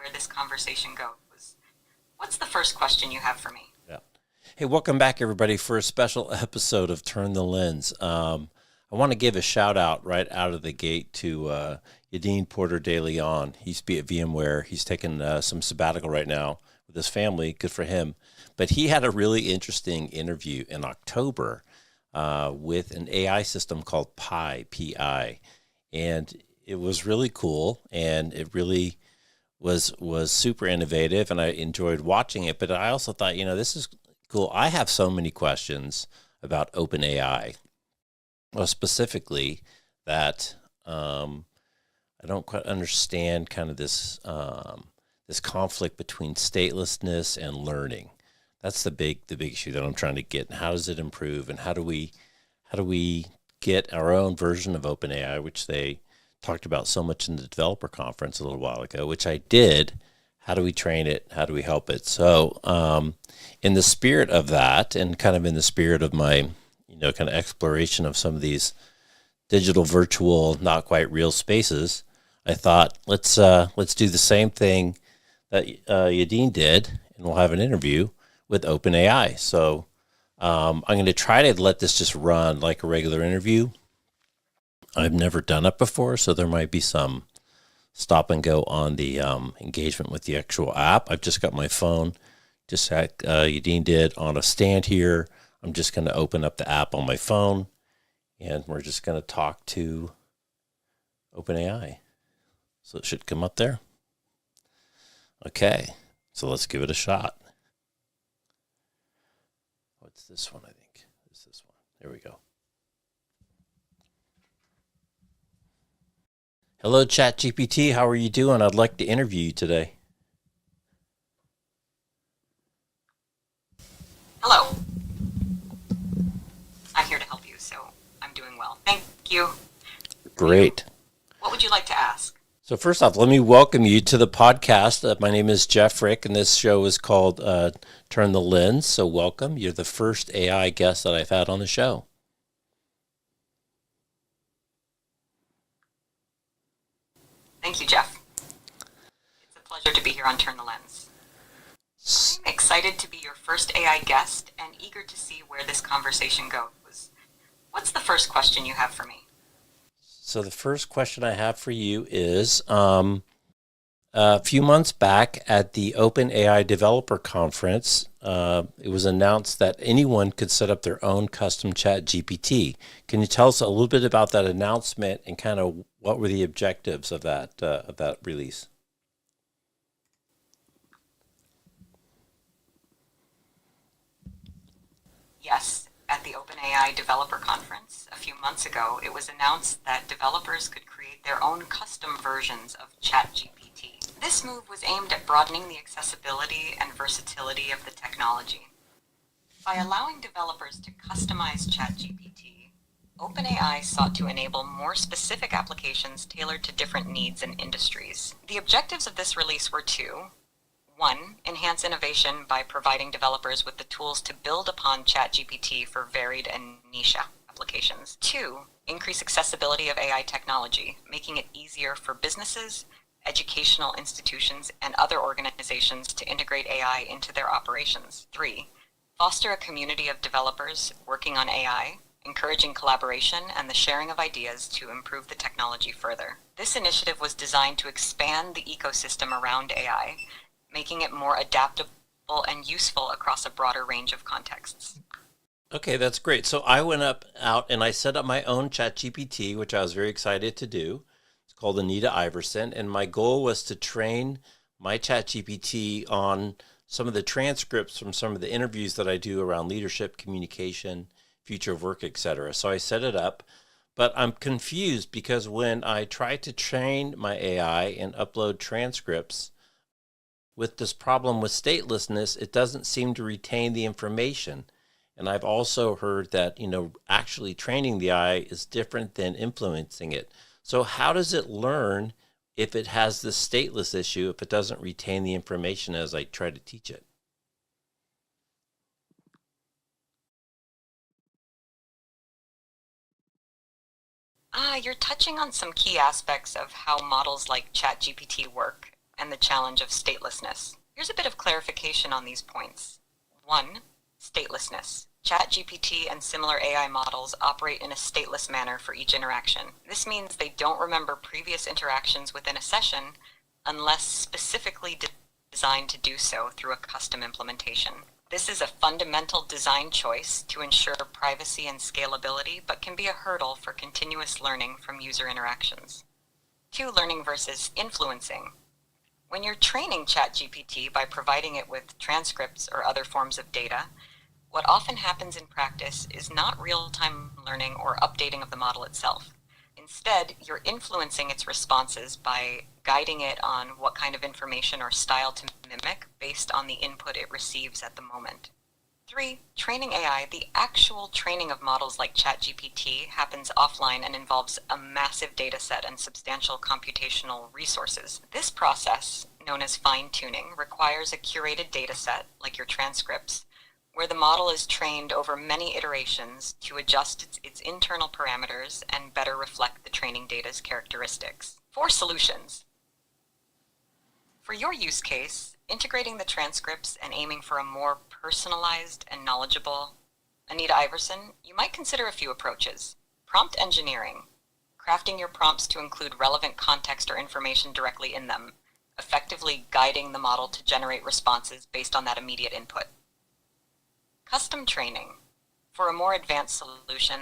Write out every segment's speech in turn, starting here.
where this conversation goes. What's the first question you have for me? Yeah. Hey, welcome back, everybody, for a special episode of Turn the Lens. I want to give a shout out right out of the gate to Yadin Porter de León. He used to be at VMware. He's taken some sabbatical right now with his family. Good for him. But he had a really interesting interview in October with an AI system called Pi, and it was really cool, and it really was super innovative, and I enjoyed watching it. But I also thought, this is cool. I have so many questions about OpenAI, well, specifically that I don't quite understand kind of this this conflict between statelessness and learning. That's the big issue that I'm trying to get. And how does it improve? And how do we get our own version of OpenAI, which they talked about so much in the developer conference a little while ago, which I did. How do we train it? How do we help it? So in the spirit of that, and kind of in the spirit of my, kind of exploration of some of these digital, virtual, not quite real spaces, I thought, let's do the same thing that Yadin did, and we'll have an interview with OpenAI. So I'm going to try to let this just run like a regular interview. I've never done it before, so there might be some stop and go on the engagement with the actual app. I've just got my phone, just like Yadin did, on a stand here. I'm just going to open up the app on my phone, and we're just going to talk to OpenAI. So it should come up there. Okay, so let's give it a shot. What's this one, I think? It's this one. There we go. Hello, ChatGPT. How are you doing? I'd like to interview you today. Hello. I'm here to help you, so I'm doing well. Thank you. Great. What would you like to ask? So first off, let me welcome you to the podcast. My name is Jeff Frick, and this show is called Turn the Lens. So welcome. You're the first AI guest that I've had on the show. Thank you, Jeff. It's a pleasure to be here on Turn the Lens. I'm excited to be your first AI guest and eager to see where this conversation goes. What's the first question you have for me? So the first question I have for you is, a few months back at the OpenAI Developer Conference, it was announced that anyone could set up their own custom chat GPT. Can you tell us a little bit about that announcement and kind of what were the objectives of that release? Yes, at the OpenAI Developer Conference a few months ago, it was announced that developers could create their own custom versions of ChatGPT. This move was aimed at broadening the accessibility and versatility of the technology. By allowing developers to customize ChatGPT, OpenAI sought to enable more specific applications tailored to different needs and industries. The objectives of this release were two. One, enhance innovation by providing developers with the tools to build upon ChatGPT for varied and niche applications. Two, increase accessibility of AI technology, making it easier for businesses, educational institutions, and other organizations to integrate AI into their operations. Three, foster a community of developers working on AI, encouraging collaboration and the sharing of ideas to improve the technology further. This initiative was designed to expand the ecosystem around AI, making it more adaptable and useful across a broader range of contexts. Okay, that's great. So I went out and I set up my own ChatGPT, which I was very excited to do. It's called Anita Iverson, and my goal was to train my ChatGPT on some of the transcripts from some of the interviews that I do around leadership, communication, future of work, etc. So I set it up, but I'm confused because when I try to train my AI and upload transcripts, with this problem with statelessness, it doesn't seem to retain the information. And I've also heard that, actually training the AI is different than influencing it. So how does it learn if it has this stateless issue, if it doesn't retain the information as I try to teach it? You're touching on some key aspects of how models like ChatGPT work, and the challenge of statelessness. Here's a bit of clarification on these points. 1. Statelessness. ChatGPT and similar AI models operate in a stateless manner for each interaction. This means they don't remember previous interactions within a session unless specifically designed to do so through a custom implementation. This is a fundamental design choice to ensure privacy and scalability, but can be a hurdle for continuous learning from user interactions. 2. Learning versus influencing. When you're training ChatGPT by providing it with transcripts or other forms of data, what often happens in practice is not real-time learning or updating of the model itself. Instead, you're influencing its responses by guiding it on what kind of information or style to mimic based on the input it receives at the moment. 3. Training AI. The actual training of models like ChatGPT happens offline and involves a massive data set and substantial computational resources. This process, known as fine-tuning, requires a curated data set, like your transcripts, where the model is trained over many iterations to adjust its internal parameters and better reflect the training data's characteristics. 4. Solutions. For your use case, integrating the transcripts and aiming for a more personalized and knowledgeable Anita Iverson, you might consider a few approaches. Prompt engineering. Crafting your prompts to include relevant context or information directly in them, effectively guiding the model to generate responses based on that immediate input. Custom training. For a more advanced solution,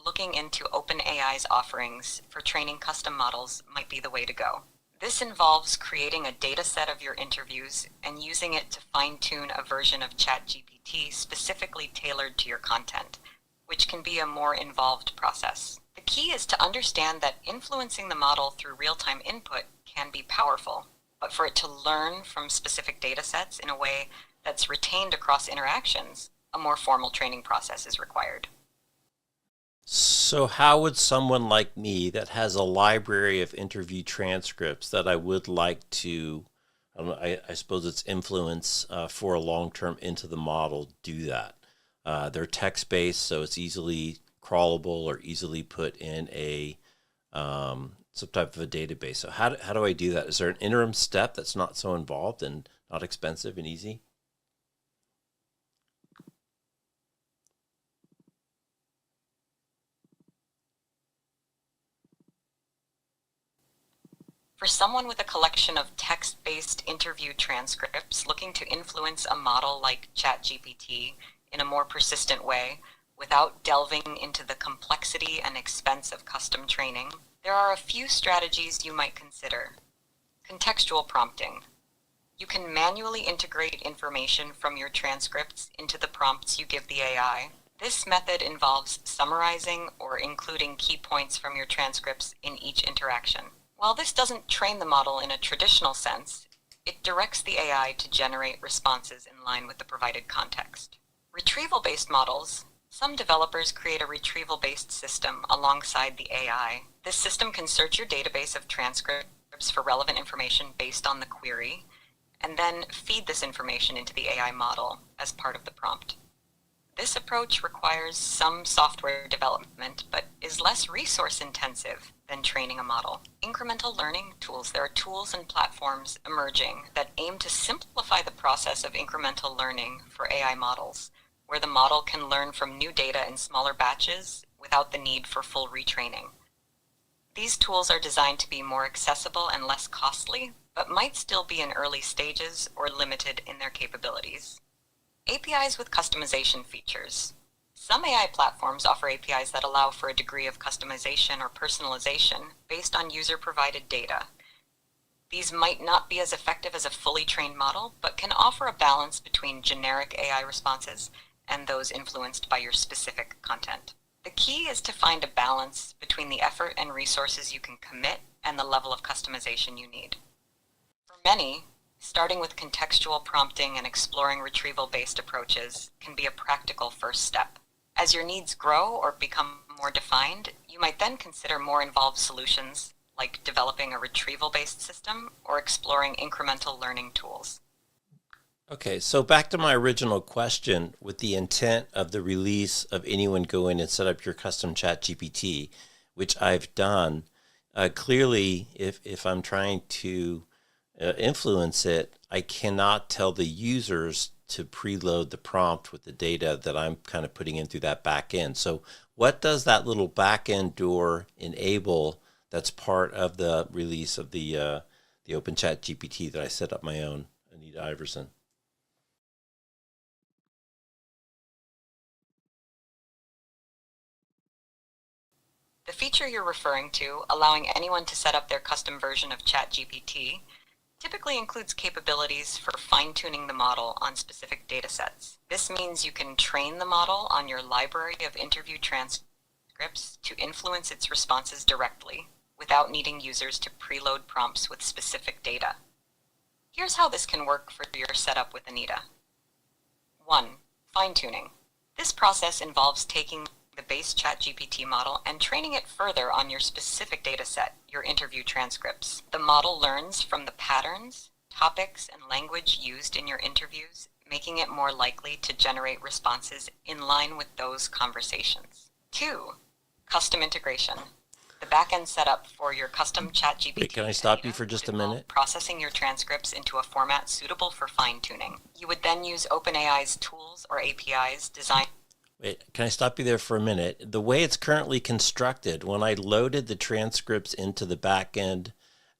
looking into OpenAI's offerings for training custom models might be the way to go. This involves creating a data set of your interviews and using it to fine-tune a version of ChatGPT specifically tailored to your content, which can be a more involved process. The key is to understand that influencing the model through real-time input can be powerful, but for it to learn from specific data sets in a way that's retained across interactions, a more formal training process is required. So how would someone like me that has a library of interview transcripts that I would like to, I suppose it's influence for a long-term into the model, do that? They're text-based, so it's easily crawlable or easily put in a some type of a database. So how do I do that? Is there an interim step that's not so involved and not expensive and easy? For someone with a collection of text-based interview transcripts looking to influence a model like ChatGPT in a more persistent way without delving into the complexity and expense of custom training, there are a few strategies you might consider. Contextual prompting. You can manually integrate information from your transcripts into the prompts you give the AI. This method involves summarizing or including key points from your transcripts in each interaction. While this doesn't train the model in a traditional sense, it directs the AI to generate responses in line with the provided context. Retrieval-based models. Some developers create a retrieval-based system alongside the AI. This system can search your database of transcripts for relevant information based on the query, and then feed this information into the AI model as part of the prompt. This approach requires some software development, but is less resource-intensive than training a model. Incremental learning tools. There are tools and platforms emerging that aim to simplify the process of incremental learning for AI models, where the model can learn from new data in smaller batches without the need for full retraining. These tools are designed to be more accessible and less costly, but might still be in early stages or limited in their capabilities. APIs with customization features. Some AI platforms offer APIs that allow for a degree of customization or personalization based on user-provided data. These might not be as effective as a fully trained model, but can offer a balance between generic AI responses and those influenced by your specific content. The key is to find a balance between the effort and resources you can commit and the level of customization you need. For many, starting with contextual prompting and exploring retrieval-based approaches can be a practical first step. As your needs grow or become more defined, you might then consider more involved solutions like developing a retrieval-based system or exploring incremental learning tools. Okay, so back to my original question, with the intent of the release of anyone go in and set up your custom ChatGPT, which I've done, clearly if I'm trying to influence it, I cannot tell the users to preload the prompt with the data that I'm kind of putting in through that back end. So what does that little back end door enable that's part of the release of the OpenChat GPT that I set up my own, Anita Iverson? The feature you're referring to, allowing anyone to set up their custom version of ChatGPT, typically includes capabilities for fine-tuning the model on specific datasets. This means you can train the model on your library of interview transcripts to influence its responses directly, without needing users to preload prompts with specific data. Here's how this can work for your setup with Anita. 1. Fine-tuning. This process involves taking the base ChatGPT model and training it further on your specific dataset, your interview transcripts. The model learns from the patterns, topics, and language used in your interviews, making it more likely to generate responses in line with those conversations. 2. Custom integration. The backend setup for your custom ChatGPT. Wait, can I stop you for just a minute? Processing your transcripts into a format suitable for fine-tuning. You would then use OpenAI's tools or APIs designed. Wait, can I stop you there for a minute? The way it's currently constructed, when I loaded the transcripts into the back end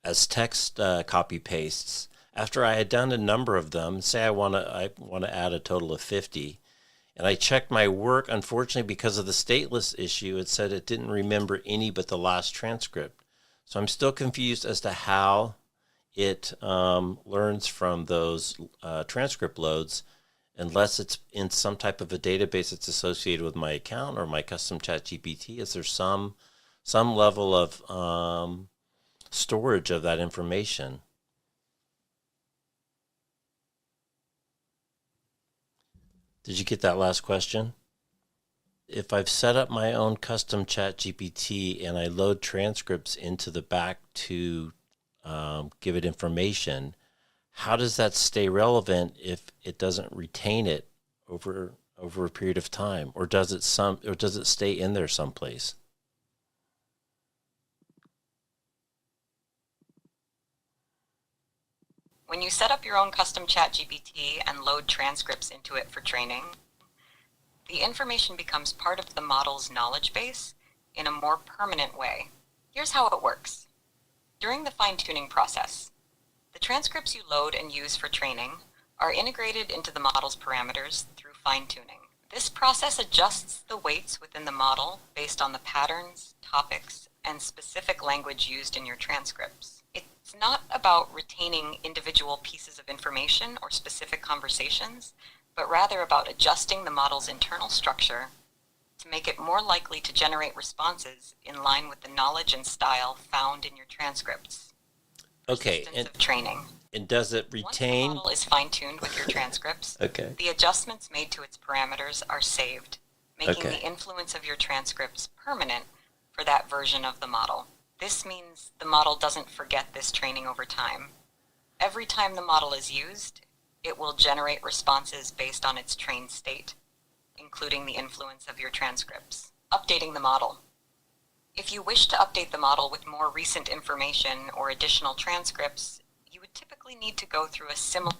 as text copy pastes, after I had done a number of them, say I want to add a total of 50, and I checked my work, unfortunately because of the stateless issue, it said it didn't remember any but the last transcript. So I'm still confused as to how it learns from those transcript loads, unless it's in some type of a database that's associated with my account or my custom chat GPT. Is there some level of storage of that information? Did you get that last question? If I've set up my own custom chat GPT and I load transcripts into the back to give it information, how does that stay relevant if it doesn't retain it over a period of time, or does it stay in there someplace? When you set up your own custom ChatGPT and load transcripts into it for training, the information becomes part of the model's knowledge base in a more permanent way. Here's how it works. During the fine-tuning process, the transcripts you load and use for training are integrated into the model's parameters through fine-tuning. This process adjusts the weights within the model based on the patterns, topics, and specific language used in your transcripts. It's not about retaining individual pieces of information or specific conversations, but rather about adjusting the model's internal structure to make it more likely to generate responses in line with the knowledge and style found in your transcripts. Okay, Of training. And does it retain? Once the model is fine-tuned with your transcripts, Okay. the adjustments made to its parameters are saved, making Okay. the influence of your transcripts permanent for that version of the model. This means the model doesn't forget this training over time. Every time the model is used, it will generate responses based on its trained state, including the influence of your transcripts. Updating the model. If you wish to update the model with more recent information or additional transcripts, you would typically need to go through a similar.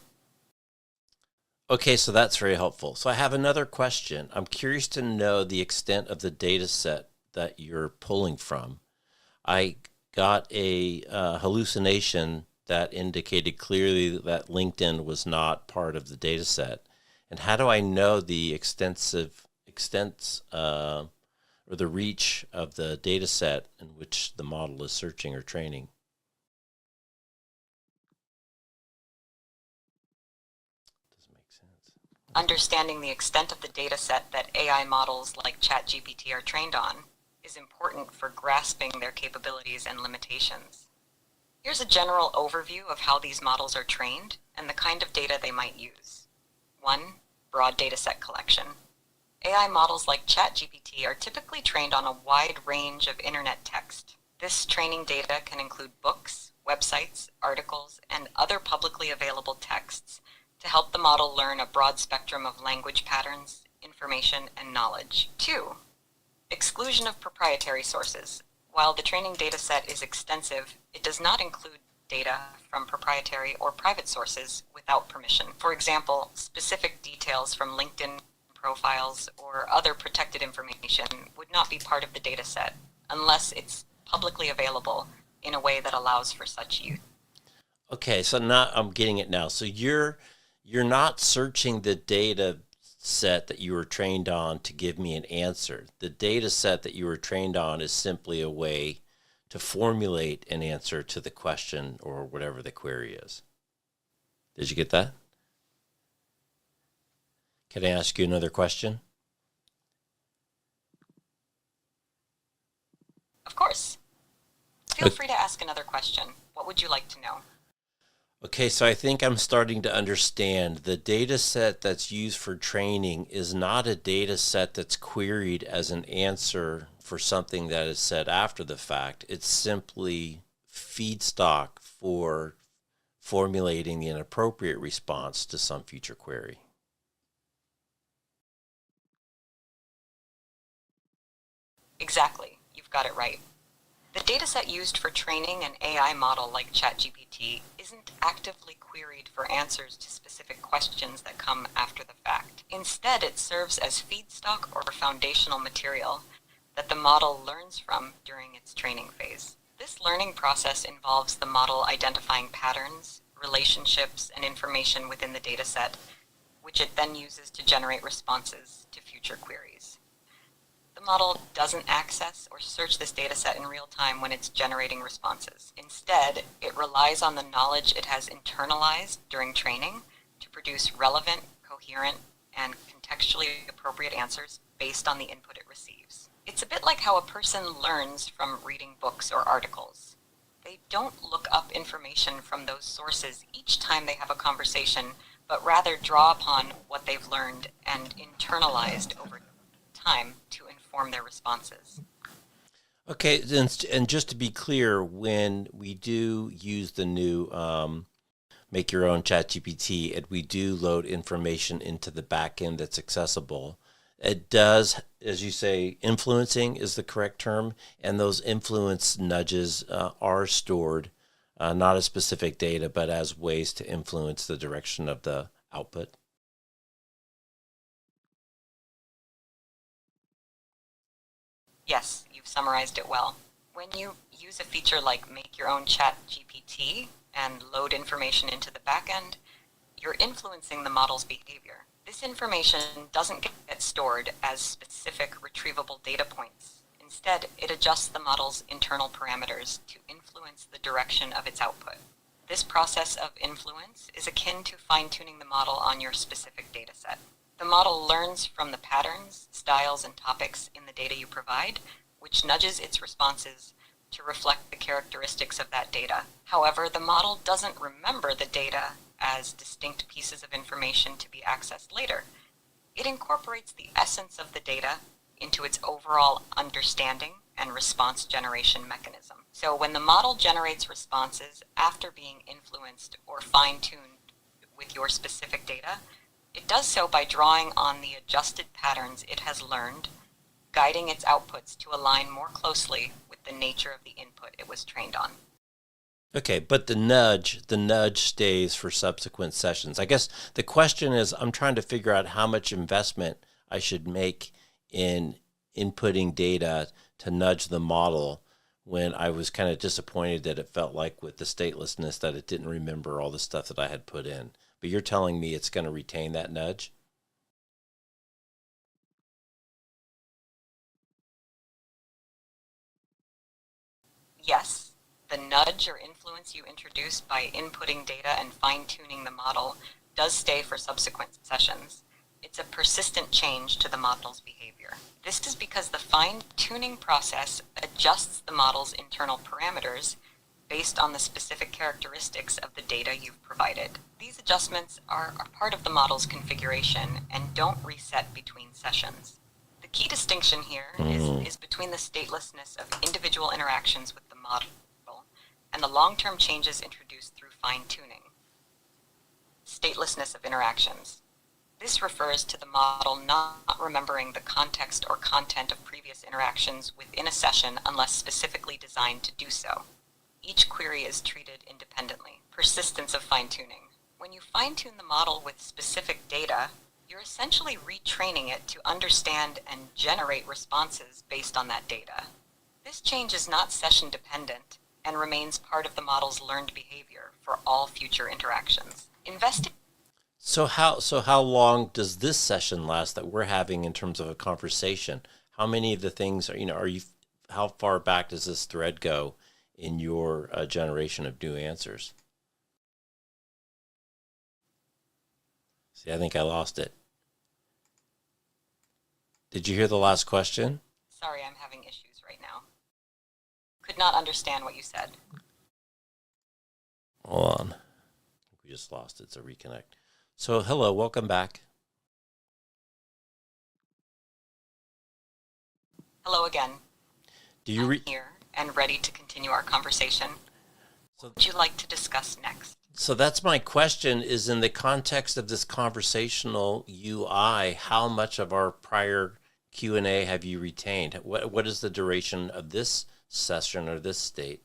Okay, so that's very helpful. So I have another question. I'm curious to know the extent of the data set that you're pulling from. I got a hallucination that indicated clearly that LinkedIn was not part of the data set. And how do I know the extent or the reach of the data set in which the model is searching or training? Doesn't make sense. Understanding the extent of the data set that AI models like ChatGPT are trained on is important for grasping their capabilities and limitations. Here's a general overview of how these models are trained and the kind of data they might use. 1. Broad dataset collection. AI models like ChatGPT are typically trained on a wide range of internet text. This training data can include books, websites, articles, and other publicly available texts to help the model learn a broad spectrum of language patterns, information, and knowledge. 2. Exclusion of proprietary sources. While the training data set is extensive, it does not include data from proprietary or private sources without permission. For example, specific details from LinkedIn profiles or other protected information would not be part of the data set unless it's publicly available in a way that allows for such use. Okay, so now I'm getting it now. So you're not searching the data set that you were trained on to give me an answer. The data set that you were trained on is simply a way to formulate an answer to the question or whatever the query is. Did you get that? Can I ask you another question? Of course. Feel free to ask another question. What would you like to know? Okay, so I think I'm starting to understand. The data set that's used for training is not a data set that's queried as an answer for something that is said after the fact. It's simply feedstock for formulating an appropriate response to some future query. Exactly. You've got it right. The dataset used for training an AI model like ChatGPT isn't actively queried for answers to specific questions that come after the fact. Instead, it serves as feedstock or foundational material that the model learns from during its training phase. This learning process involves the model identifying patterns, relationships, and information within the dataset, which it then uses to generate responses to future queries. The model doesn't access or search this dataset in real time when it's generating responses. Instead, it relies on the knowledge it has internalized during training to produce relevant, coherent, and contextually appropriate answers based on the input it receives. It's a bit like how a person learns from reading books or articles. They don't look up information from those sources each time they have a conversation, but rather draw upon what they've learned and internalized over time to inform their responses. Okay, and just to be clear, when we do use the new make your own ChatGPT and we do load information into the backend that's accessible, it does, as you say, influencing is the correct term, and those influence nudges are stored not as specific data, but as ways to influence the direction of the output. Yes, you've summarized it well. When you use a feature like Make Your Own Chat GPT and load information into the backend, you're influencing the model's behavior. This information doesn't get stored as specific retrievable data points. Instead, it adjusts the model's internal parameters to influence the direction of its output. This process of influence is akin to fine-tuning the model on your specific dataset. The model learns from the patterns, styles, and topics in the data you provide, which nudges its responses to reflect the characteristics of that data. However, the model doesn't remember the data as distinct pieces of information to be accessed later. It incorporates the essence of the data into its overall understanding and response generation mechanism. So when the model generates responses after being influenced or fine-tuned with your specific data, it does so by drawing on the adjusted patterns it has learned, guiding its outputs to align more closely with the nature of the input it was trained on. Okay, but the nudge stays for subsequent sessions. I guess the question is, I'm trying to figure out how much investment I should make in inputting data to nudge the model when I was kind of disappointed that it felt like with the statelessness that it didn't remember all the stuff that I had put in. But you're telling me it's going to retain that nudge? Yes, the nudge or influence you introduce by inputting data and fine-tuning the model does stay for subsequent sessions. It's a persistent change to the model's behavior. This is because the fine-tuning process adjusts the model's internal parameters based on the specific characteristics of the data you've provided. These adjustments are part of the model's configuration and don't reset between sessions. The key distinction here is between the statelessness of individual interactions with the model and the long-term changes introduced through fine-tuning. Statelessness of interactions. This refers to the model not remembering the context or content of previous interactions within a session unless specifically designed to do so. Each query is treated independently. Persistence of fine-tuning. When you fine-tune the model with specific data, you're essentially retraining it to understand and generate responses based on that data. This change is not session-dependent and remains part of the model's learned behavior for all future interactions. So how long does this session last that we're having in terms of a conversation? How many of the things how far back does this thread go in your generation of new answers? See, I think I lost it. Did you hear the last question? Sorry, I'm having issues right now. Could not understand what you said. Hold on. We just lost it, so reconnect. So hello, welcome back. Hello again. I'm here and ready to continue our conversation. What would you like to discuss next? So that's my question, is in the context of this conversational UI, how much of our prior Q&A have you retained? What is the duration of this session or this state?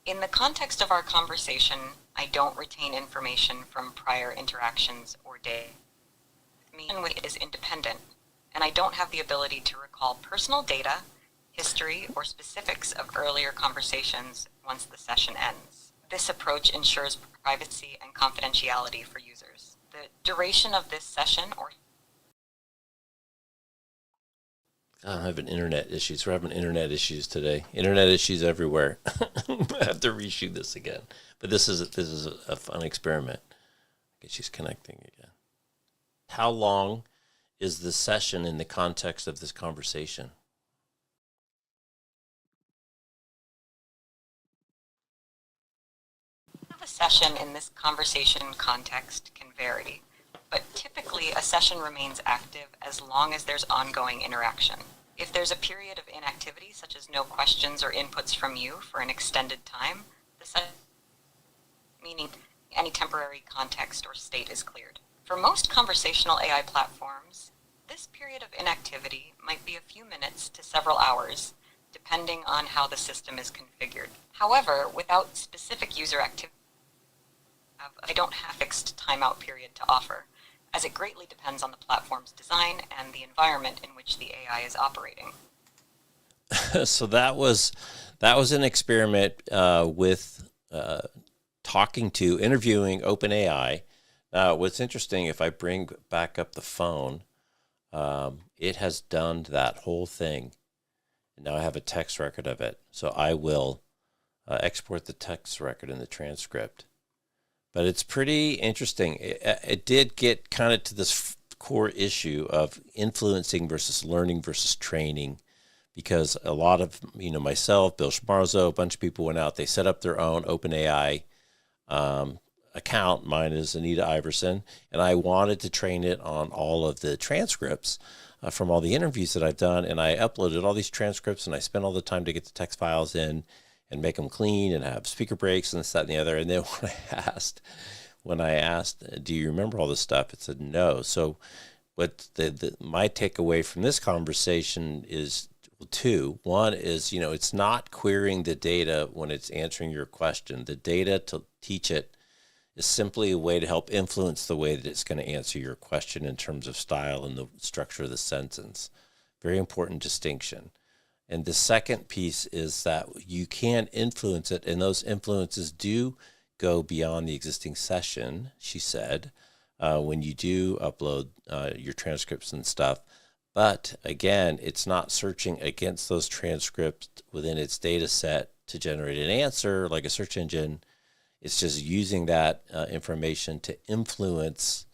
In the context of our conversation, I don't retain information from prior interactions or data. It is independent, and I don't have the ability to recall personal data, history, or specifics of earlier conversations once the session ends. This approach ensures privacy and confidentiality for users. The duration of this session I'm having internet issues. We're having internet issues today. Internet issues everywhere. I have to reshoot this again. But this is a fun experiment. I guess she's connecting again. How long is the session in the context of this conversation? The session in this conversation context can vary, but typically a session remains active as long as there's ongoing interaction. If there's a period of inactivity, such as no questions or inputs from you for an extended time, the session, meaning any temporary context or state, is cleared. For most conversational AI platforms, this period of inactivity might be a few minutes to several hours, depending on how the system is configured. However, without specific user activity, I don't have a fixed timeout period to offer, as it greatly depends on the platform's design and the environment in which the AI is operating. So that was an experiment with interviewing OpenAI. What's interesting, if I bring back up the phone, it has done that whole thing. And now I have a text record of it. So I will export the text record in the transcript. But it's pretty interesting. It did get kind of to this core issue of influencing versus learning versus training, because a lot of, myself, Bill Schmarzo, a bunch of people went out, they set up their own OpenAI account. Mine is Anita Iverson, and I wanted to train it on all of the transcripts from all the interviews that I've done, and I uploaded all these transcripts, and I spent all the time to get the text files in and make them clean and have speaker breaks and this, that, and the other. And then when I asked, do you remember all this stuff? It said no. So what my takeaway from this conversation is two. One is, it's not querying the data when it's answering your question. The data to teach it is simply a way to help influence the way that it's going to answer your question in terms of style and the structure of the sentence. Very important distinction. And the second piece is that you can influence it, and those influences do go beyond the existing session, she said, when you do upload your transcripts and stuff. But again, it's not searching against those transcripts within its data set to generate an answer like a search engine. It's just using that information to influence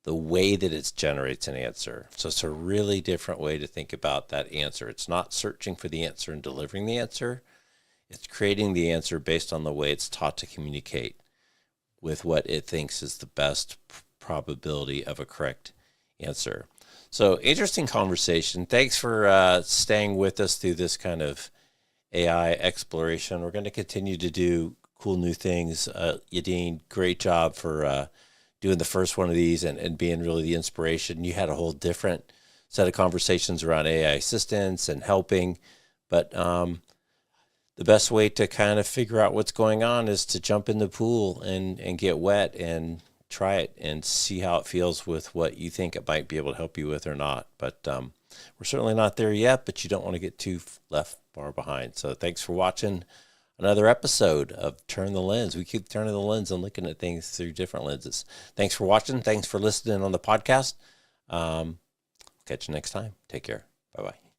the way that it generates an answer. So it's a really different way to think about that answer. It's not searching for the answer and delivering the answer. It's creating the answer based on the way it's taught to communicate with what it thinks is the best probability of a correct answer. So interesting conversation. Thanks for staying with us through this kind of AI exploration. We're going to continue to do cool new things. Yadin, great job for doing the first one of these and being really the inspiration. You had a whole different set of conversations around AI assistance and helping. But the best way to kind of figure out what's going on is to jump in the pool and get wet and try it and see how it feels with what you think it might be able to help you with or not. But we're certainly not there yet, but you don't want to get too left far behind. So thanks for watching another episode of Turn the Lens. We keep turning the lens and looking at things through different lenses. Thanks for watching. Thanks for listening on the podcast. Catch you next time. Take care. Bye-bye.